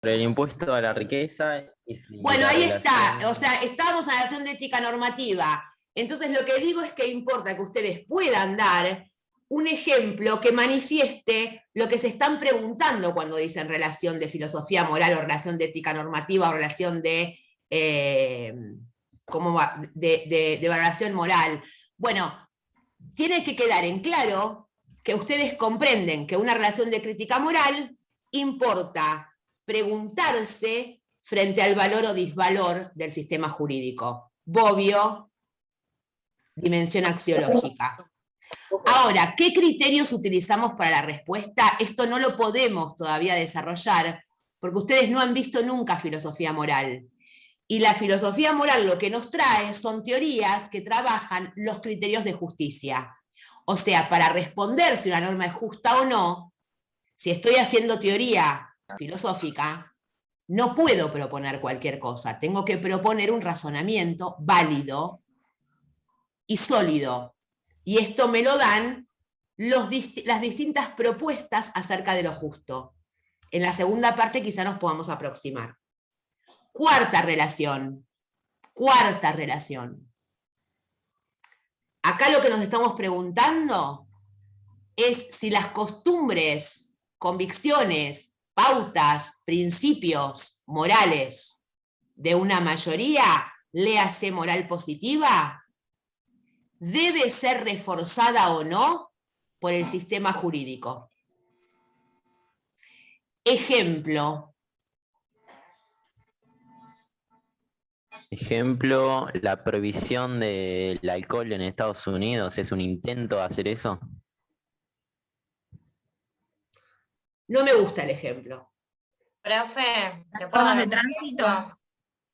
el impuesto a la riqueza y Bueno, la ahí está. O relación. sea, estábamos en la relación de ética normativa. Entonces, lo que digo es que importa que ustedes puedan dar un ejemplo que manifieste lo que se están preguntando cuando dicen relación de filosofía moral o relación de ética normativa o relación de, de valoración moral. Bueno, tiene que quedar en claro que ustedes comprenden que una relación de crítica moral importa preguntarse frente al valor o disvalor del sistema jurídico. Bobbio, dimensión axiológica. Ahora, ¿qué criterios utilizamos para la respuesta? Esto no lo podemos todavía desarrollar porque ustedes no han visto nunca filosofía moral. Y la filosofía moral lo que nos trae son teorías que trabajan los criterios de justicia. O sea, para responder si una norma es justa o no, si estoy haciendo teoría filosófica, no puedo proponer cualquier cosa. Tengo que proponer un razonamiento válido y sólido. Y esto me lo dan las distintas propuestas acerca de lo justo. En la segunda parte quizá nos podamos aproximar. Cuarta relación. Acá lo que nos estamos preguntando es si las costumbres, convicciones, pautas, principios morales de una mayoría, léase moral positiva, debe ser reforzada o no por el sistema jurídico. Ejemplo. Ejemplo, la prohibición del alcohol en Estados Unidos es un intento de hacer eso. No me gusta el ejemplo. Profe, ¿le puedo ¿Normas dar de un tránsito? ejemplo?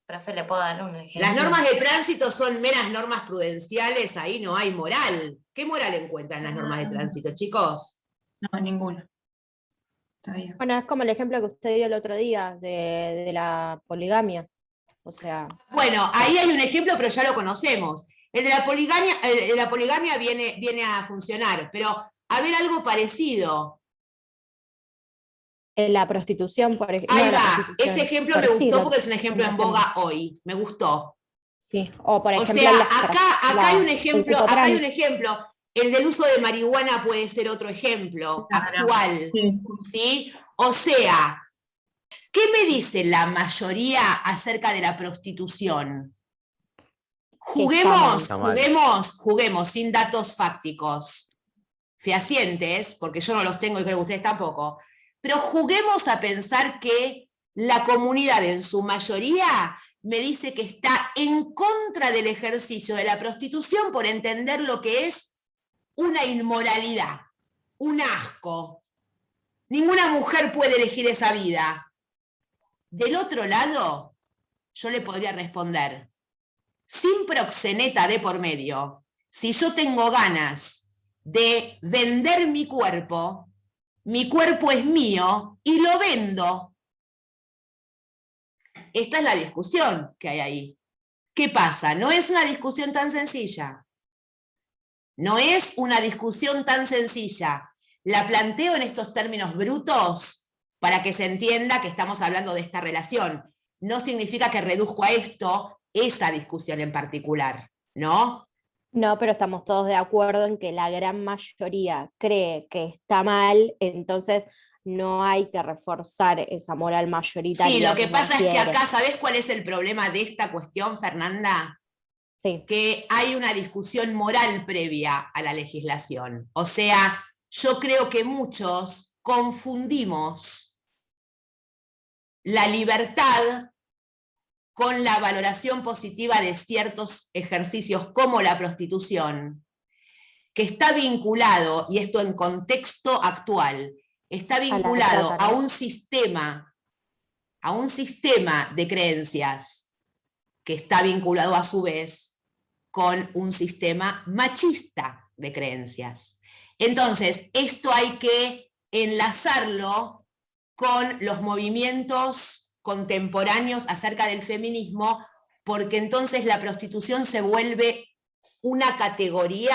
Profe, ¿le puedo dar un ejemplo? Las normas de tránsito son meras normas prudenciales, ahí no hay moral. ¿Qué moral encuentran las normas de tránsito, chicos? No, ninguna. Está bien. Bueno, es como el ejemplo que usted dio el otro día de la poligamia. O sea, Bueno, ahí hay un ejemplo, pero ya lo conocemos. El de la poligamia viene a funcionar, pero a ver algo parecido. la prostitución, por ejemplo. Ahí va, ese ejemplo me gustó porque es un ejemplo en boga hoy, me gustó. Sí, o por O ejemplo. sea, acá hay un ejemplo, el tipo acá hay un trans. ejemplo. El del uso de marihuana puede ser otro ejemplo Claro. actual, Sí. ¿sí? O sea, ¿qué me dice la mayoría acerca de la prostitución? Está mal. Juguemos sin datos fácticos fehacientes, porque yo no los tengo y creo que ustedes tampoco, pero juguemos a pensar que la comunidad en su mayoría me dice que está en contra del ejercicio de la prostitución por entender lo que es una inmoralidad, un asco. Ninguna mujer puede elegir esa vida. Del otro lado, yo le podría responder, sin proxeneta de por medio, si yo tengo ganas de vender mi cuerpo es mío y lo vendo. Esta es la discusión que hay ahí. ¿Qué pasa? No es una discusión tan sencilla. No es una discusión tan sencilla. La planteo en estos términos brutos para que se entienda que estamos hablando de esta relación. No significa que reduzco a esto esa discusión en particular, ¿no? No, pero estamos todos de acuerdo en que la gran mayoría cree que está mal, entonces no hay que reforzar esa moral mayoritaria. Sí, lo que se pasa es que requiere. acá, ¿sabés cuál es el problema de esta cuestión, Fernanda? Sí. Que hay una discusión moral previa a la legislación. O sea, yo creo que muchos confundimos la libertad con la valoración positiva de ciertos ejercicios como la prostitución, que está vinculado, y esto en contexto actual, está vinculado trata, ¿no? a un sistema de creencias que está vinculado a su vez con un sistema machista de creencias. Entonces, esto hay que enlazarlo con los movimientos contemporáneos acerca del feminismo, porque entonces la prostitución se vuelve una categoría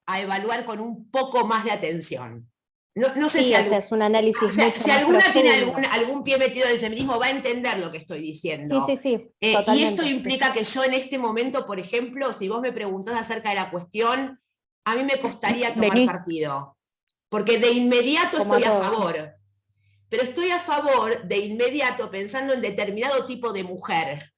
a evaluar con un poco más de atención. No sé Sí, si, o sea, es un análisis o sea, mucho si más alguna tiene profundo. algún pie metido en el feminismo va a entender lo que estoy diciendo. Sí, Y esto totalmente. implica que yo en este momento, por ejemplo, si vos me preguntás acerca de la cuestión, a mí me costaría tomar Vení. partido, porque de inmediato Como a estoy a todos. favor, pero estoy a favor de inmediato pensando en determinado tipo de mujer.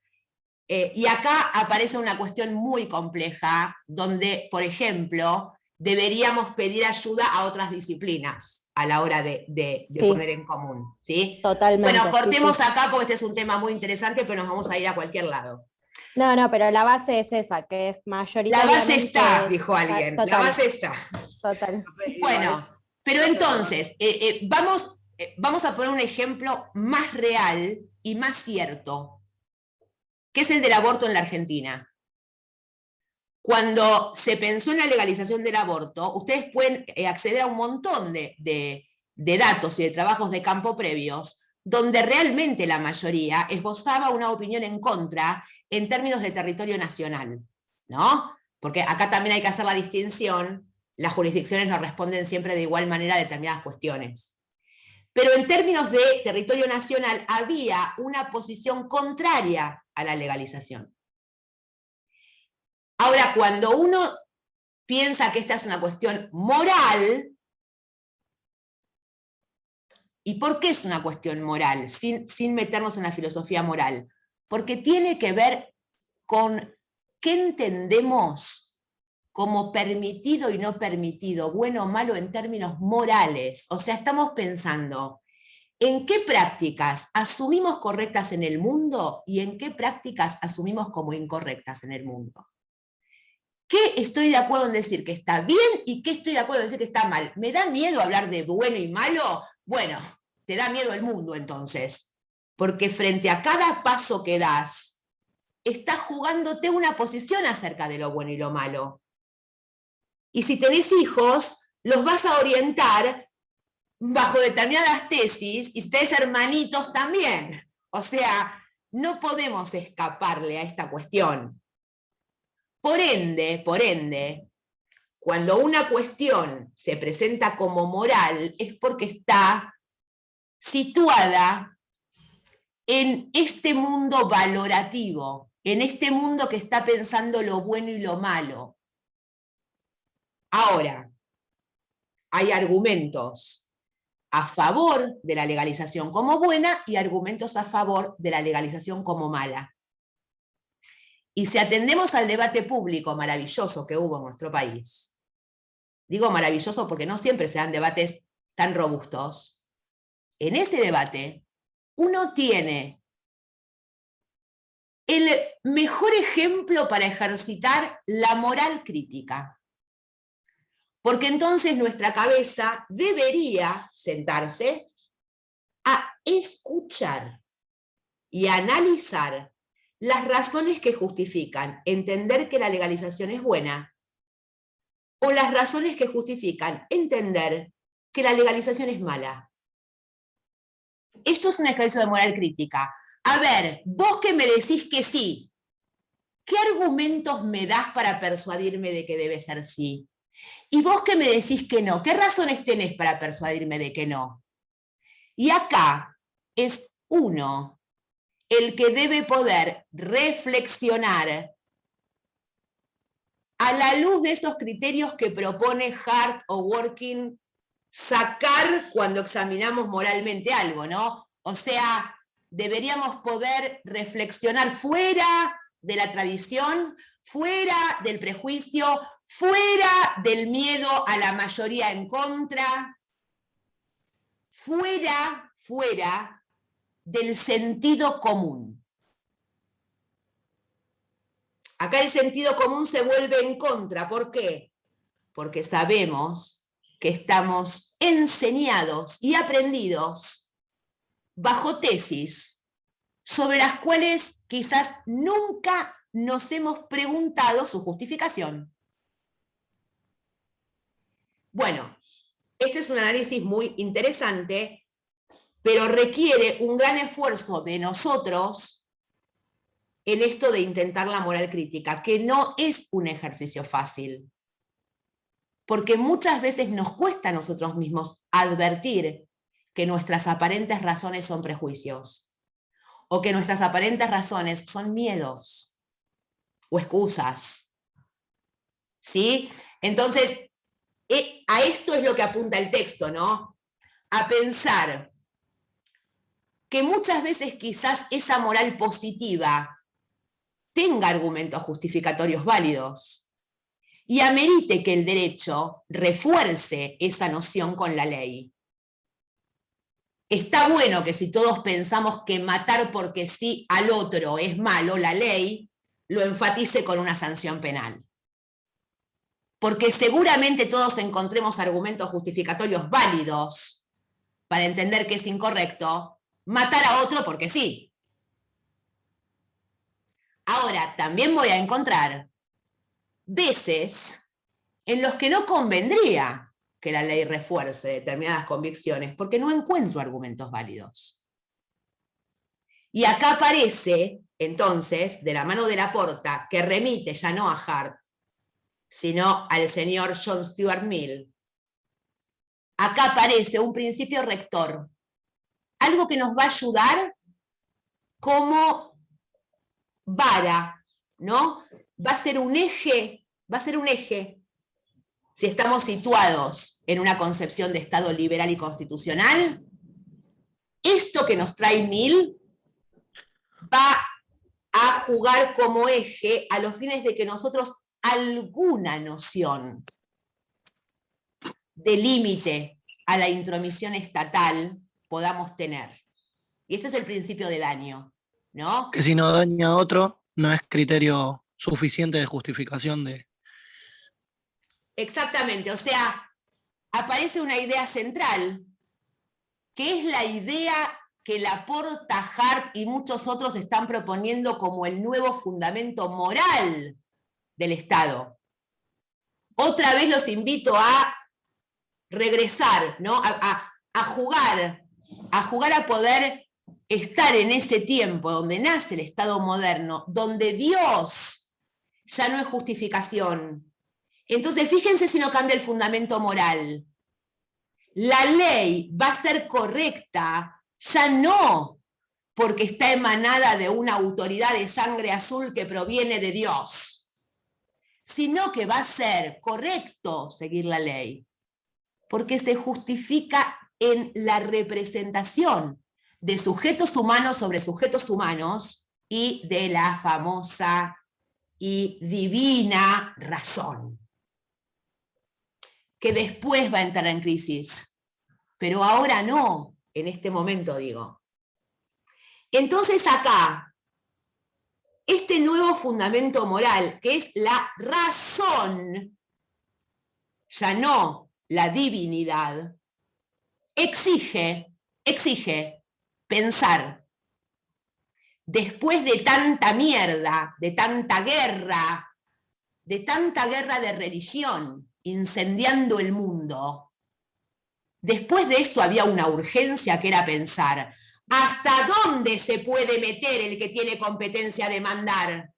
Y acá aparece una cuestión muy compleja, donde, por ejemplo, deberíamos pedir ayuda a otras disciplinas a la hora de Sí, poner en común. ¿Sí? totalmente. Bueno, cortemos Sí. acá porque este es un tema muy interesante, pero nos vamos a ir a cualquier lado. No, pero la base es esa, que es La base mayoritariamente está, dijo alguien, la total, base está. total. Bueno, pero entonces, vamos a poner un ejemplo más real y más cierto, que es el del aborto en la Argentina. Cuando se pensó en la legalización del aborto, ustedes pueden acceder a un montón de datos y de trabajos de campo previos, donde realmente la mayoría esbozaba una opinión en contra en términos de territorio nacional, ¿no? Porque acá también hay que hacer la distinción, las jurisdicciones no responden siempre de igual manera a determinadas cuestiones. Pero en términos de territorio nacional había una posición contraria a la legalización. Ahora, cuando uno piensa que esta es una cuestión moral, ¿y por qué es una cuestión moral? Sin meternos en la filosofía moral. Porque tiene que ver con qué entendemos como permitido y no permitido, bueno o malo en términos morales. O sea, estamos pensando en qué prácticas asumimos correctas en el mundo y en qué prácticas asumimos como incorrectas en el mundo. ¿Qué estoy de acuerdo en decir que está bien y qué estoy de acuerdo en decir que está mal? ¿Me da miedo hablar de bueno y malo? Bueno, te da miedo el mundo entonces, porque frente a cada paso que das, estás jugándote una posición acerca de lo bueno y lo malo. Y si tenés hijos, los vas a orientar bajo determinadas tesis, y si tenés hermanitos también. O sea, no podemos escaparle a esta cuestión. Por ende, cuando una cuestión se presenta como moral es porque está situada en este mundo valorativo, en este mundo que está pensando lo bueno y lo malo. Ahora, hay argumentos a favor de la legalización como buena y argumentos a favor de la legalización como mala. Y si atendemos al debate público maravilloso que hubo en nuestro país, digo maravilloso porque no siempre se dan debates tan robustos, en ese debate uno tiene el mejor ejemplo para ejercitar la moral crítica. Porque entonces nuestra cabeza debería sentarse a escuchar y a analizar las razones que justifican entender que la legalización es buena o las razones que justifican entender que la legalización es mala. Esto es un ejercicio de moral crítica. A ver, vos que me decís que sí, ¿qué argumentos me das para persuadirme de que debe ser sí? Y vos que me decís que no, ¿qué razones tenés para persuadirme de que no? Y acá es uno el que debe poder reflexionar a la luz de esos criterios que propone Hart o Working sacar cuando examinamos moralmente algo, ¿no? O sea, deberíamos poder reflexionar fuera de la tradición, fuera del prejuicio, fuera del miedo a la mayoría en contra, fuera del sentido común. Acá el sentido común se vuelve en contra. ¿Por qué? Porque sabemos que estamos enseñados y aprendidos bajo tesis sobre las cuales quizás nunca nos hemos preguntado su justificación. Bueno, este es un análisis muy interesante, pero requiere un gran esfuerzo de nosotros en esto de intentar la moral crítica, que no es un ejercicio fácil. porque muchas veces nos cuesta a nosotros mismos advertir que nuestras aparentes razones son prejuicios, o que nuestras aparentes razones son miedos o excusas. ¿Sí? Entonces, a esto es lo que apunta el texto, ¿no? A pensar que muchas veces quizás esa moral positiva tenga argumentos justificatorios válidos y amerite que el derecho refuerce esa noción con la ley. Está bueno que si todos pensamos que matar porque sí al otro es malo, la ley lo enfatice con una sanción penal. Porque seguramente todos encontremos argumentos justificatorios válidos para entender que es incorrecto matar a otro porque sí. Ahora, también voy a encontrar veces en los que no convendría que la ley refuerce determinadas convicciones, porque no encuentro argumentos válidos. Y acá aparece, entonces, de la mano de Laporta, que remite ya no a Hart, sino al señor John Stuart Mill, acá aparece un principio rector, algo que nos va a ayudar como vara, ¿no? Va a ser un eje, si estamos situados en una concepción de Estado liberal y constitucional. Esto que nos trae Mill va a jugar como eje a los fines de que nosotros alguna noción de límite a la intromisión estatal podamos tener. Y este es el principio de daño, ¿no? Que si no daña a otro, no es criterio suficiente de justificación de... Exactamente, o sea, aparece una idea central, que es la idea que Laporta, Hart y muchos otros están proponiendo como el nuevo fundamento moral del Estado. Otra vez los invito a regresar, ¿no? a jugar a poder estar en ese tiempo donde nace el Estado moderno, donde Dios ya no es justificación. Entonces, fíjense si no cambia el fundamento moral. La ley va a ser correcta, ya no porque está emanada de una autoridad de sangre azul que proviene de Dios, sino que va a ser correcto seguir la ley, porque se justifica en la representación de sujetos humanos sobre sujetos humanos y de la famosa y divina razón, que después va a entrar en crisis, pero ahora no, en este momento digo. Entonces acá, este nuevo fundamento moral, que es la razón, ya no la divinidad, exige pensar, después de tanta mierda, de tanta guerra de religión, incendiando el mundo, después de esto había una urgencia que era pensar, ¿hasta dónde se puede meter el que tiene competencia de mandar?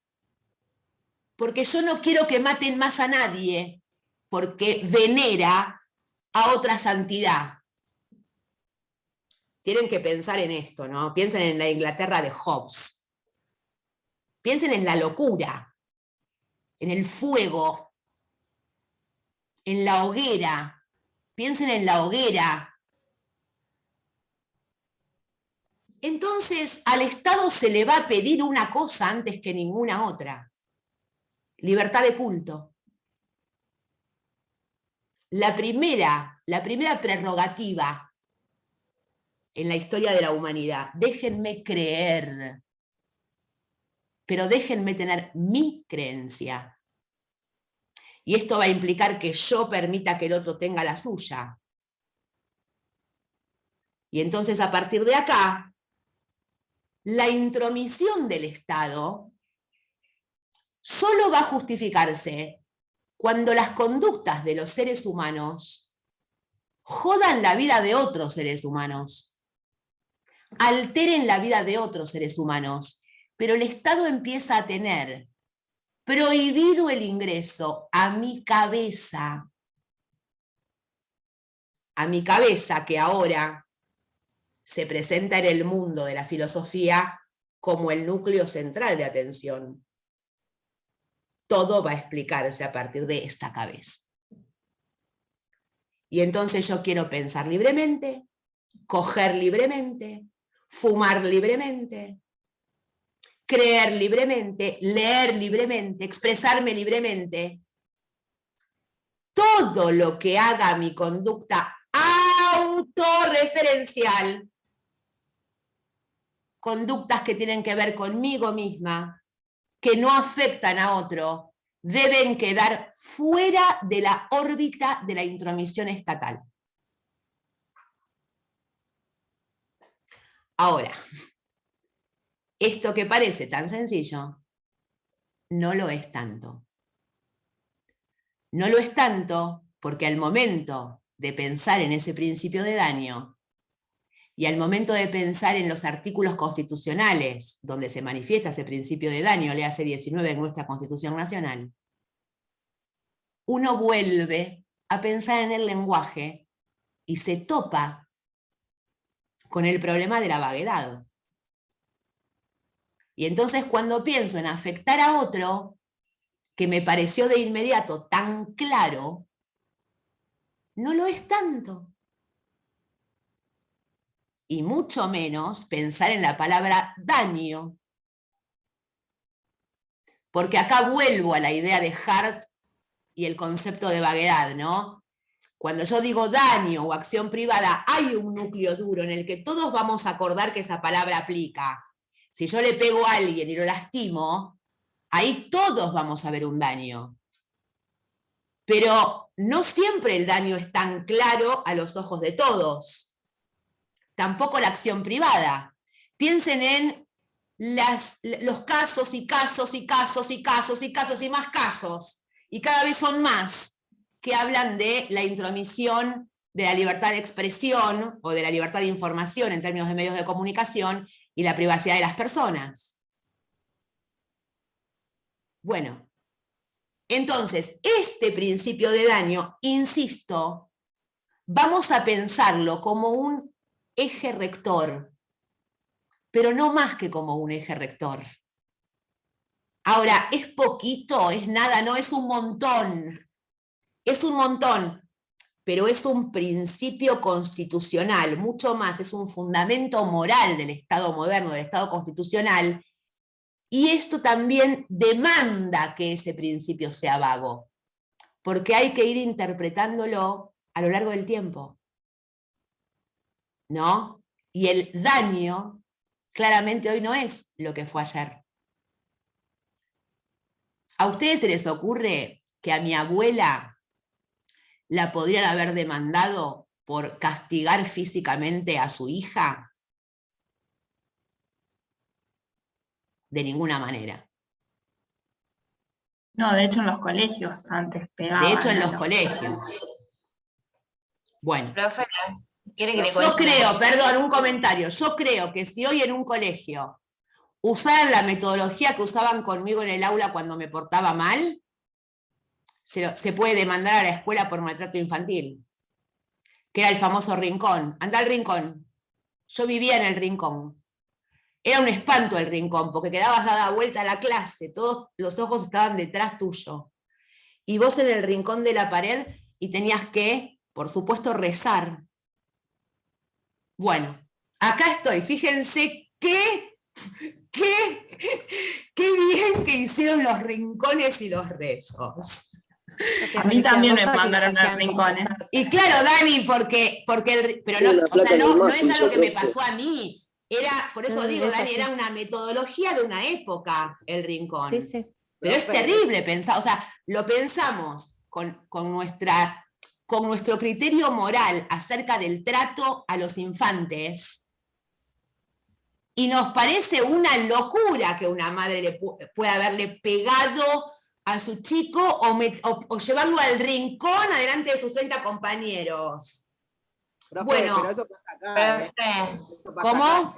Porque yo no quiero que maten más a nadie, porque venera a otra santidad. Tienen que pensar en esto, ¿no? Piensen en la Inglaterra de Hobbes. Piensen en la locura, en el fuego, en la hoguera. Piensen en la hoguera. Entonces, al Estado se le va a pedir una cosa antes que ninguna otra: libertad de culto. La primera prerrogativa en la historia de la humanidad. Déjenme creer, pero déjenme tener mi creencia. Y esto va a implicar que yo permita que el otro tenga la suya. Y entonces, a partir de acá, la intromisión del Estado solo va a justificarse cuando las conductas de los seres humanos jodan la vida de otros seres humanos, alteren la vida de otros seres humanos, pero el Estado empieza a tener prohibido el ingreso a mi cabeza a mi cabeza, que ahora se presenta en el mundo de la filosofía como el núcleo central de atención. Todo va a explicarse a partir de esta cabeza. Y entonces yo quiero pensar libremente, coger libremente, fumar libremente, creer libremente, leer libremente, expresarme libremente. Todo lo que haga mi conducta autorreferencial, conductas que tienen que ver conmigo misma, que no afectan a otro, deben quedar fuera de la órbita de la intromisión estatal. Ahora, esto que parece tan sencillo, no lo es tanto. No lo es tanto porque al momento de pensar en ese principio de daño y al momento de pensar en los artículos constitucionales donde se manifiesta ese principio de daño, léase 19 en nuestra Constitución Nacional, uno vuelve a pensar en el lenguaje y se topa con el problema de la vaguedad. Y entonces cuando pienso en afectar a otro, que me pareció de inmediato tan claro, no lo es tanto. Y mucho menos pensar en la palabra daño. Porque acá vuelvo a la idea de Hart y el concepto de vaguedad, ¿no? Cuando yo digo daño o acción privada, hay un núcleo duro en el que todos vamos a acordar que esa palabra aplica. Si yo le pego a alguien y lo lastimo, ahí todos vamos a ver un daño. Pero no siempre el daño es tan claro a los ojos de todos. Tampoco la acción privada. Piensen en los casos y casos y casos y casos y casos y más casos, y cada vez son más, que hablan de la intromisión de la libertad de expresión o de la libertad de información en términos de medios de comunicación y la privacidad de las personas. Bueno, entonces, este principio de daño, insisto, vamos a pensarlo como un eje rector, pero no más que como un eje rector. Ahora, ¿es poquito? ¿Es nada? No, es un montón. Es un montón, pero es un principio constitucional, mucho más, es un fundamento moral del Estado moderno, del Estado constitucional, y esto también demanda que ese principio sea vago, porque hay que ir interpretándolo a lo largo del tiempo, ¿no? Y el daño, claramente hoy no es lo que fue ayer. ¿A ustedes se les ocurre que a mi abuela la podrían haber demandado por castigar físicamente a su hija? De ninguna manera. No, de hecho en los colegios antes pegaban. De hecho en a los colegios. Bueno. Profe, ¿quiere que le Yo cuente? creo, perdón, un comentario. Yo creo que si hoy en un colegio usaran la metodología que usaban conmigo en el aula cuando me portaba mal, se puede demandar a la escuela por maltrato infantil, que era el famoso rincón. Anda al rincón. Yo vivía en el rincón. Era un espanto el rincón, porque quedabas dada vuelta a la clase, todos los ojos estaban detrás tuyo. Y vos en el rincón de la pared y tenías que, por supuesto, rezar. Bueno, acá estoy. Fíjense qué bien que hicieron los rincones y los rezos. A mí también me mandaron al rincón. Y claro, Dani, pero no, o sea, no es algo que me pasó a mí. Era, por eso digo, Dani, era una metodología de una época, el rincón. Sí, sí. Pero es terrible pensar, o sea, lo pensamos con nuestro criterio moral acerca del trato a los infantes, y nos parece una locura que una madre pueda haberle pegado a su chico o llevarlo al rincón adelante de sus 30 compañeros. Profe, Bueno, pero eso pasa acá. ¿Cómo?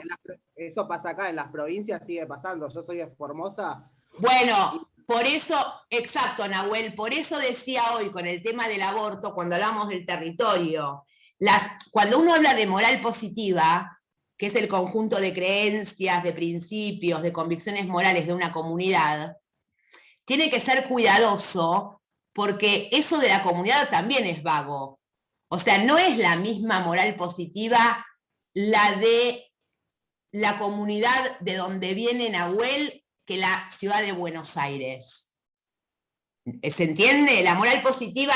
Eso pasa acá, en las provincias sigue pasando. Yo soy de Formosa. Bueno, por eso, exacto, Nahuel, por eso decía hoy con el tema del aborto, cuando hablamos del territorio, Cuando uno habla de moral positiva, que es el conjunto de creencias, de principios, de convicciones morales de una comunidad, tiene que ser cuidadoso porque eso de la comunidad también es vago. O sea, no es la misma moral positiva la de la comunidad de donde viene Nahuel que la ciudad de Buenos Aires. ¿Se entiende? La moral positiva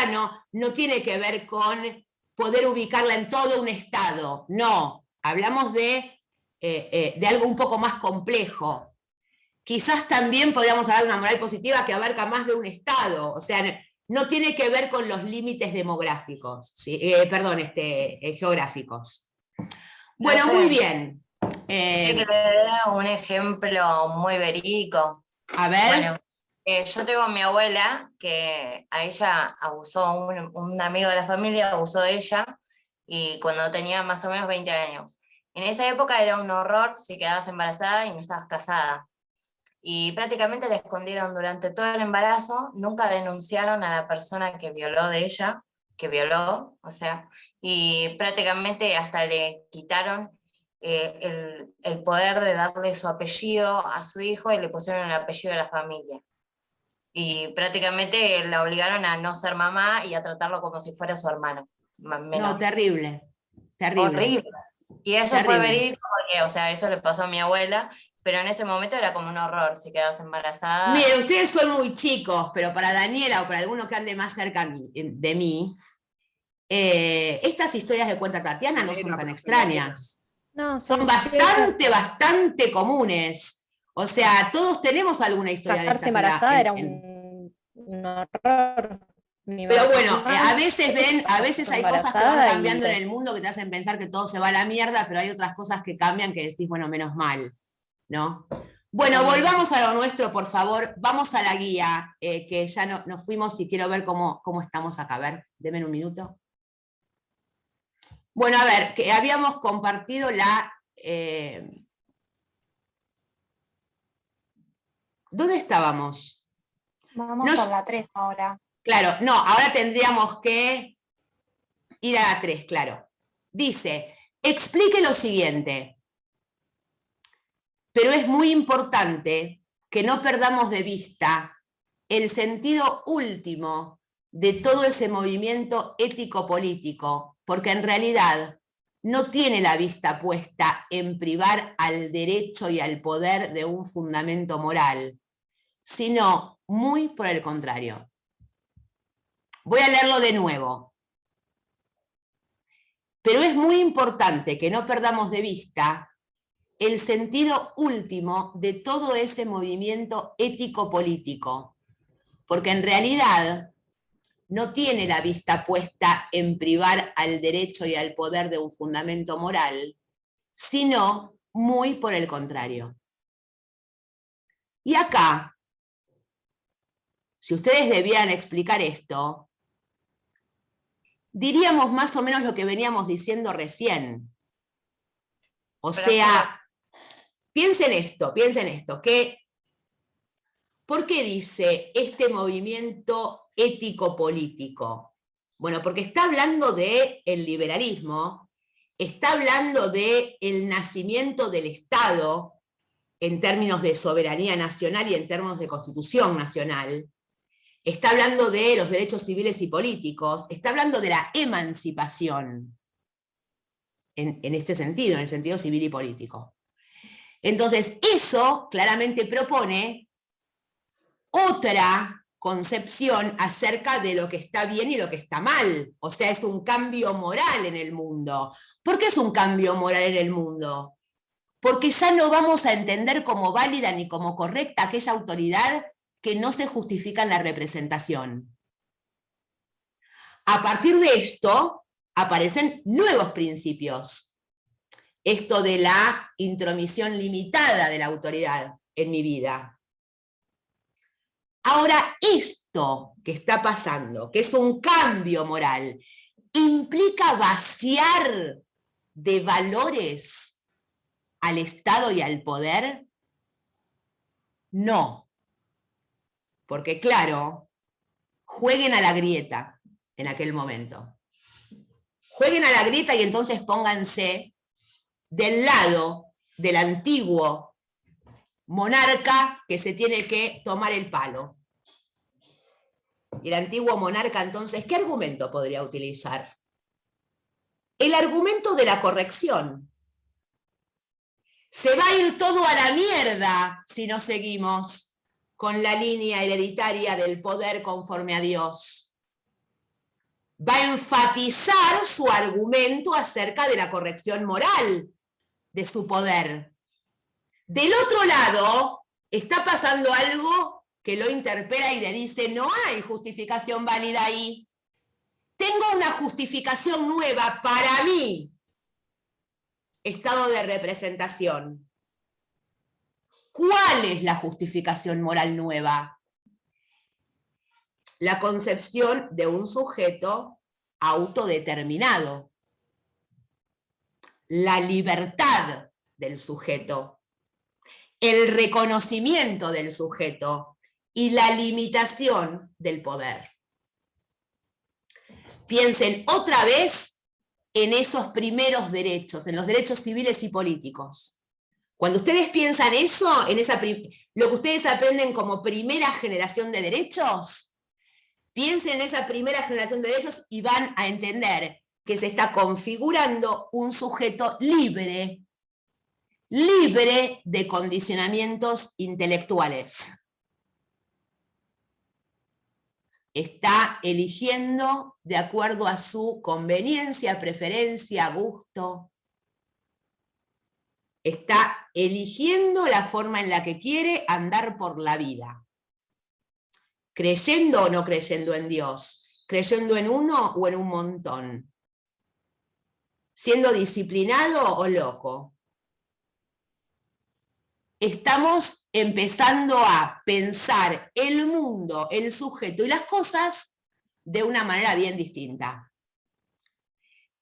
no tiene que ver con poder ubicarla en todo un estado. No, hablamos de algo un poco más complejo. Quizás también podríamos hablar de una moral positiva que abarca más de un estado. O sea, no tiene que ver con los límites demográficos, ¿sí? Geográficos. Bueno, No sé. muy bien. Quiero que le dé un ejemplo muy verídico. A ver. Bueno, yo tengo a mi abuela que a ella abusó, un amigo de la familia abusó de ella y cuando tenía más o menos 20 años. En esa época era un horror si quedabas embarazada y no estabas casada. Y prácticamente la escondieron durante todo el embarazo, nunca denunciaron a la persona que violó de ella, que violó, o sea, y prácticamente hasta le quitaron el poder de darle su apellido a su hijo y le pusieron el apellido de la familia. Y prácticamente la obligaron a no ser mamá y a tratarlo como si fuera su hermano menor. No, terrible. Terrible. Horrible. Y eso Terrible. fue verídico porque, o sea, eso le pasó a mi abuela, pero en ese momento era como un horror si quedabas embarazada. Miren, ustedes son muy chicos, pero para Daniela o para alguno que ande más cerca de mí, estas historias de cuenta Tatiana no son tan extrañas. No, Son bastante comunes. O sea, todos tenemos alguna historia de Casarse estas. embarazada era un horror. Pero bueno, a veces hay cosas que van cambiando y... en el mundo que te hacen pensar que todo se va a la mierda, pero hay otras cosas que cambian que decís, bueno, menos mal, ¿no? Bueno, volvamos a lo nuestro, por favor. Vamos a la guía, que ya nos fuimos y quiero ver cómo estamos acá. A ver, denme un minuto. Bueno, a ver, que habíamos compartido la... ¿Dónde estábamos? Vamos por la 3 ahora. Claro, no, ahora tendríamos que ir a la 3, claro. Dice, explique lo siguiente, pero es muy importante que no perdamos de vista el sentido último de todo ese movimiento ético-político, porque en realidad no tiene la vista puesta en privar al derecho y al poder de un fundamento moral, sino muy por el contrario. Voy a leerlo de nuevo. Pero es muy importante que no perdamos de vista el sentido último de todo ese movimiento ético-político, porque en realidad no tiene la vista puesta en privar al derecho y al poder de un fundamento moral, sino muy por el contrario. Y acá, si ustedes debieran explicar esto, diríamos más o menos lo que veníamos diciendo recién. O sea, piensen esto, que ¿por qué dice este movimiento ético-político? Bueno, porque está hablando del liberalismo, está hablando del nacimiento del Estado en términos de soberanía nacional y en términos de constitución nacional. Está hablando de los derechos civiles y políticos, está hablando de la emancipación, en este sentido, en el sentido civil y político. Entonces, eso claramente propone otra concepción acerca de lo que está bien y lo que está mal. O sea, es un cambio moral en el mundo. ¿Por qué es un cambio moral en el mundo? Porque ya no vamos a entender como válida ni como correcta aquella autoridad que no se justifica en la representación. A partir de esto, aparecen nuevos principios. Esto de la intromisión limitada de la autoridad en mi vida. Ahora, esto que está pasando, que es un cambio moral, ¿implica vaciar de valores al Estado y al poder? No. Porque claro, jueguen a la grieta en aquel momento. Jueguen a la grieta y entonces pónganse del lado del antiguo monarca que se tiene que tomar el palo. El antiguo monarca, entonces, ¿qué argumento podría utilizar? El argumento de la corrección. Se va a ir todo a la mierda si no seguimos con la línea hereditaria del poder conforme a Dios. Va a enfatizar su argumento acerca de la corrección moral de su poder. Del otro lado, está pasando algo que lo interpela y le dice, no hay justificación válida ahí. Tengo una justificación nueva para mí. Estado de representación. ¿Cuál es la justificación moral nueva? La concepción de un sujeto autodeterminado. La libertad del sujeto. El reconocimiento del sujeto y la limitación del poder. Piensen otra vez en esos primeros derechos, en los derechos civiles y políticos. Cuando ustedes piensan eso, en lo que ustedes aprenden como primera generación de derechos, piensen en esa primera generación de derechos y van a entender que se está configurando un sujeto libre, libre de condicionamientos intelectuales. Está eligiendo de acuerdo a su conveniencia, preferencia, gusto. Está eligiendo la forma en la que quiere andar por la vida. Creyendo o no creyendo en Dios, creyendo en uno o en un montón. Siendo disciplinado o loco. Estamos empezando a pensar el mundo, el sujeto y las cosas de una manera bien distinta.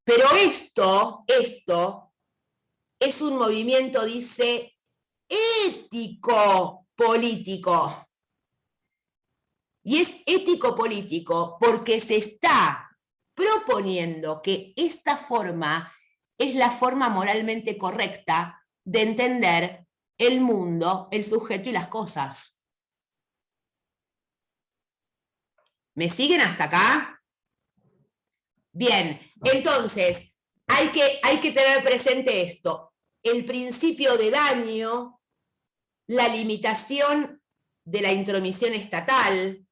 Pero esto es un movimiento, dice, ético-político. Y es ético-político porque se está proponiendo que esta forma es la forma moralmente correcta de entender el mundo, el sujeto y las cosas. ¿Me siguen hasta acá? Bien, entonces, hay que tener presente esto. El principio de daño, la limitación de la intromisión estatal,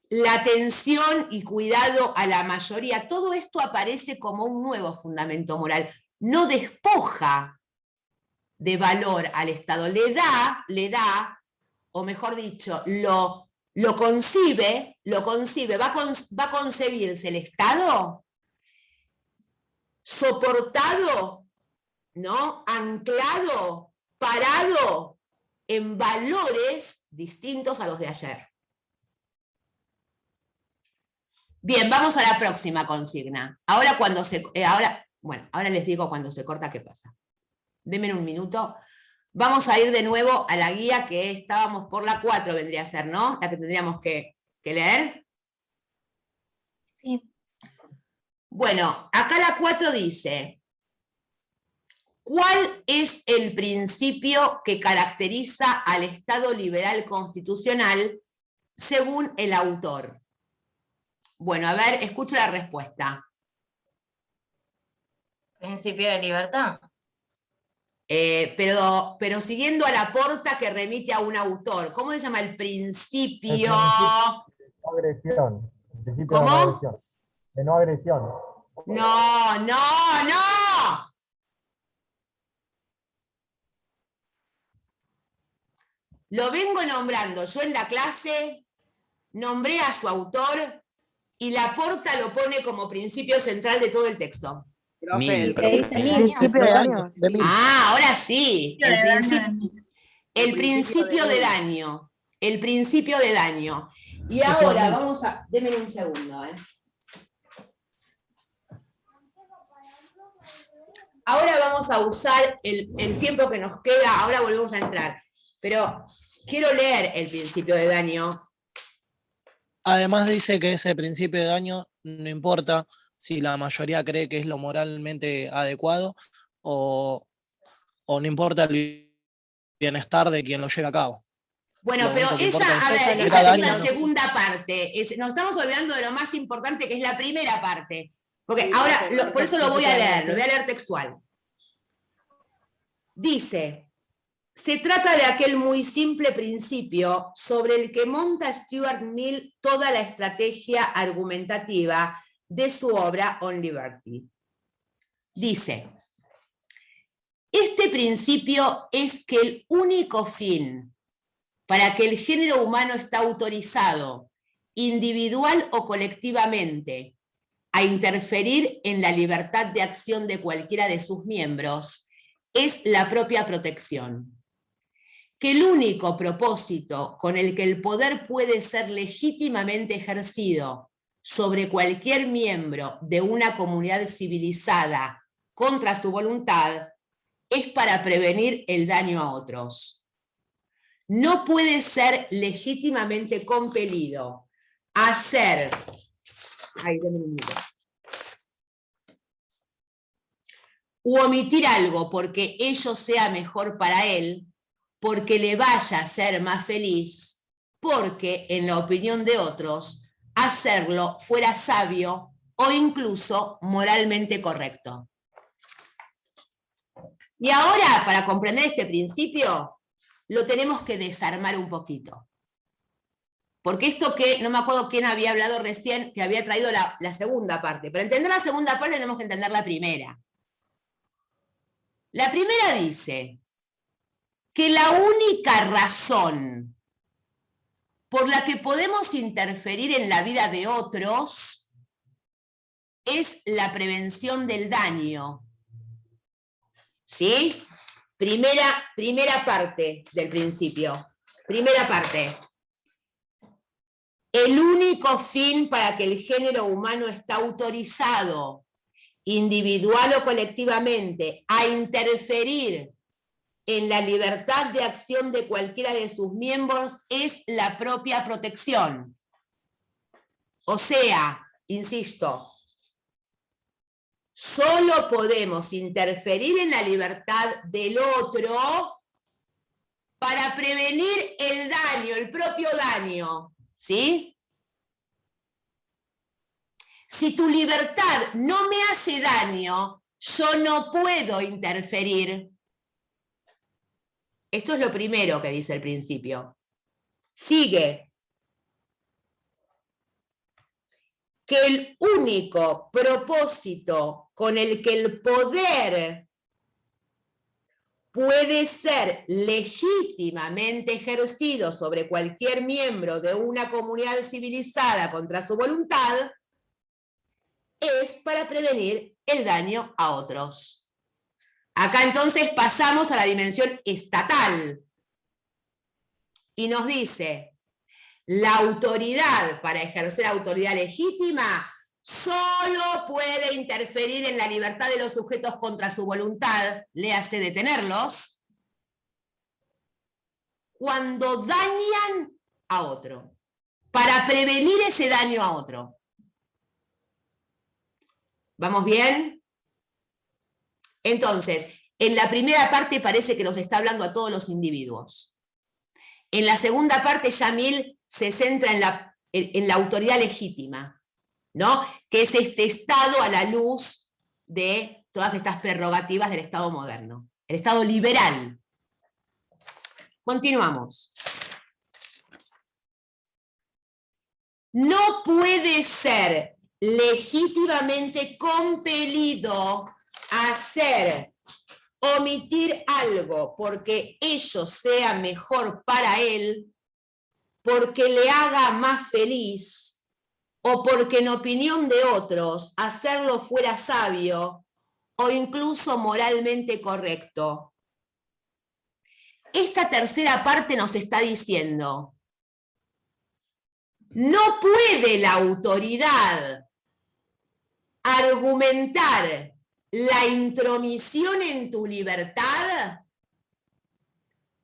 la atención y cuidado a la mayoría, todo esto aparece como un nuevo fundamento moral. No despoja de valor al Estado, le da, o mejor dicho, lo concibe, va a concebirse el Estado soportado, ¿no? Anclado, parado en valores distintos a los de ayer. Bien, vamos a la próxima consigna. Ahora les digo cuando se corta qué pasa. Denme un minuto. Vamos a ir de nuevo a la guía que estábamos por la 4, vendría a ser, ¿no? La que tendríamos que leer. Sí. Bueno, acá la 4 dice, ¿cuál es el principio que caracteriza al Estado liberal constitucional según el autor? Bueno, a ver, escucho la respuesta. Principio de libertad. Pero siguiendo a la porta que remite a un autor. ¿Cómo se llama el principio? Agresión. El principio ¿Cómo? de no agresión. De no agresión. No. Lo vengo nombrando. Yo en la clase nombré a su autor y la porta lo pone como principio central de todo el texto. Profe, ¿Qué dice Mil? Principio de daño. De Mil. Ah, ahora sí. El principio de daño. daño. El principio de daño. Y ahora vamos a... Denme un segundo. Ahora vamos a usar el tiempo que nos queda. Ahora volvemos a entrar. Pero quiero leer el principio de daño. Además dice que ese principio de daño no importa si la mayoría cree que es lo moralmente adecuado o no importa el bienestar de quien lo lleve a cabo. Bueno, Lo pero único que esa, importa a ver, genera esa es daño, la ¿no? segunda parte. Nos estamos olvidando de lo más importante, que es la primera parte. Porque Sí, ahora, por por eso lo voy a leer, lo voy a decir. leer textual. Dice, se trata de aquel muy simple principio sobre el que monta Stuart Mill toda la estrategia argumentativa de su obra On Liberty. Dice, este principio es que el único fin para que el género humano está autorizado, individual o colectivamente, a interferir en la libertad de acción de cualquiera de sus miembros, es la propia protección. Que el único propósito con el que el poder puede ser legítimamente ejercido sobre cualquier miembro de una comunidad civilizada contra su voluntad es para prevenir el daño a otros. No puede ser legítimamente compelido a hacer... Ay, dame un minuto. U omitir algo porque ello sea mejor para él, porque le vaya a ser más feliz, porque, en la opinión de otros, hacerlo fuera sabio o incluso moralmente correcto. Y ahora, para comprender este principio, lo tenemos que desarmar un poquito. Porque esto que, no me acuerdo quién había hablado recién, que había traído la segunda parte. Para entender la segunda parte tenemos que entender la primera. La primera dice que la única razón por la que podemos interferir en la vida de otros es la prevención del daño. ¿Sí? Primera parte del principio. Primera parte. El único fin para que el género humano está autorizado, individual o colectivamente, a interferir en la libertad de acción de cualquiera de sus miembros es la propia protección. O sea, insisto, solo podemos interferir en la libertad del otro para prevenir el daño, el propio daño, ¿sí? Si tu libertad no me hace daño, yo no puedo interferir. Esto es lo primero que dice el principio. Sigue. Que el único propósito con el que el poder puede ser legítimamente ejercido sobre cualquier miembro de una comunidad civilizada contra su voluntad es para prevenir el daño a otros. Acá entonces pasamos a la dimensión estatal y nos dice: la autoridad para ejercer autoridad legítima solo puede interferir en la libertad de los sujetos contra su voluntad, léase detenerlos, cuando dañan a otro, para prevenir ese daño a otro. ¿Vamos bien? Entonces, en la primera parte parece que nos está hablando a todos los individuos. En la segunda parte, Mill se centra en la autoridad legítima, ¿no? Que es este Estado a la luz de todas estas prerrogativas del Estado moderno, el Estado liberal. Continuamos. No puede ser legítimamente compelido a hacer, omitir algo porque ello sea mejor para él, porque le haga más feliz, o porque en opinión de otros hacerlo fuera sabio o incluso moralmente correcto. Esta tercera parte nos está diciendo: no puede la autoridad argumentar la intromisión en tu libertad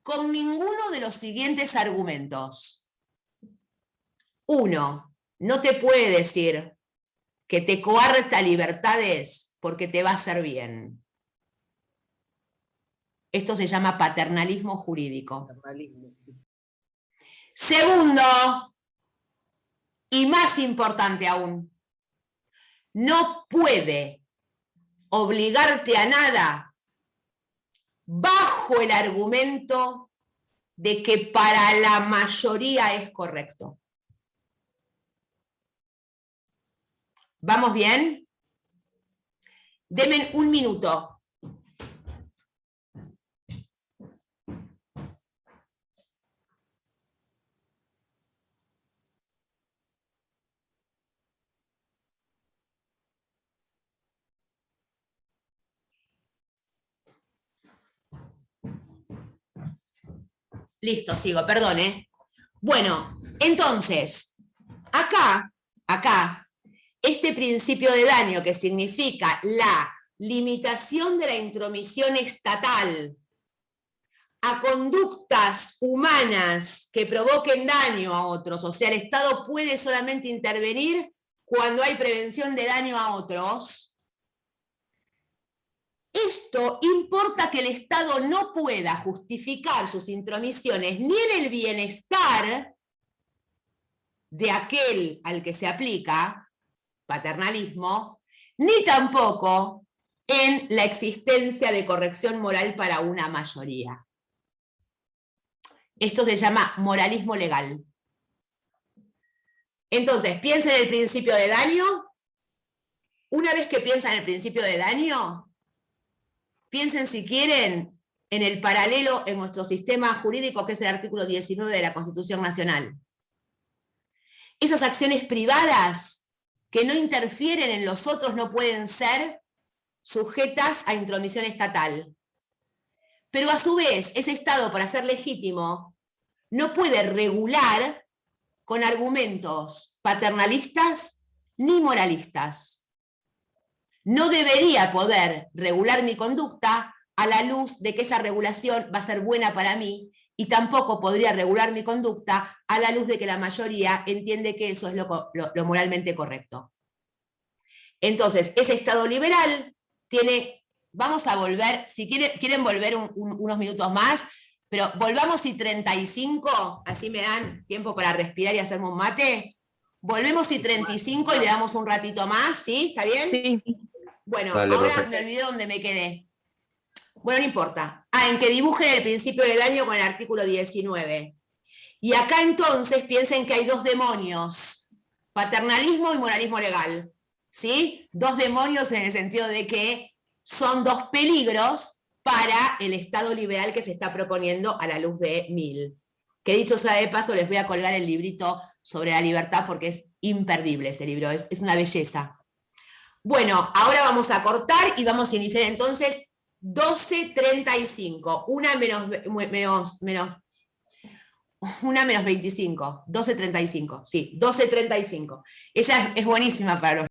con ninguno de los siguientes argumentos. 1. No te puede decir que te coarta libertades porque te va a hacer bien. Esto se llama paternalismo jurídico. Segundo, y más importante aún, no puede obligarte a nada bajo el argumento de que para la mayoría es correcto. ¿Vamos bien? Denme un minuto. Listo, sigo, perdón, ¿eh? Bueno, entonces, acá, este principio de daño que significa la limitación de la intromisión estatal a conductas humanas que provoquen daño a otros, o sea, el Estado puede solamente intervenir cuando hay prevención de daño a otros. Esto importa que el Estado no pueda justificar sus intromisiones ni en el bienestar de aquel al que se aplica paternalismo, ni tampoco en la existencia de corrección moral para una mayoría. Esto se llama moralismo legal. Entonces, piensen en el principio de daño. Una vez que piensan en el principio de daño, piensen, si quieren, en el paralelo en nuestro sistema jurídico, que es el artículo 19 de la Constitución Nacional. Esas acciones privadas que no interfieren en los otros no pueden ser sujetas a intromisión estatal. Pero a su vez, ese Estado, para ser legítimo, no puede regular con argumentos paternalistas ni moralistas. No debería poder regular mi conducta a la luz de que esa regulación va a ser buena para mí, y tampoco podría regular mi conducta a la luz de que la mayoría entiende que eso es lo moralmente correcto. Entonces, ese Estado liberal tiene, vamos a volver, si quieren volver unos minutos más, pero volvamos y 35, así me dan tiempo para respirar y hacerme un mate. Volvemos y 35 y le damos un ratito más, ¿sí? ¿Está bien? Sí. Bueno, Dale, ahora profe. me olvidé dónde me quedé. Bueno, no importa. En que dibujen el principio del daño con el artículo 19. Y acá entonces piensen que hay dos demonios, paternalismo y moralismo legal. ¿Sí? Dos demonios en el sentido de que son dos peligros para el Estado liberal que se está proponiendo a la luz de Mill. Que dicho sea de paso, les voy a colgar el librito sobre la libertad porque es imperdible ese libro, es una belleza. Bueno, ahora vamos a cortar y vamos a iniciar entonces 12:35, una menos 25, 12:35, sí, 12:35. Ella es buenísima para los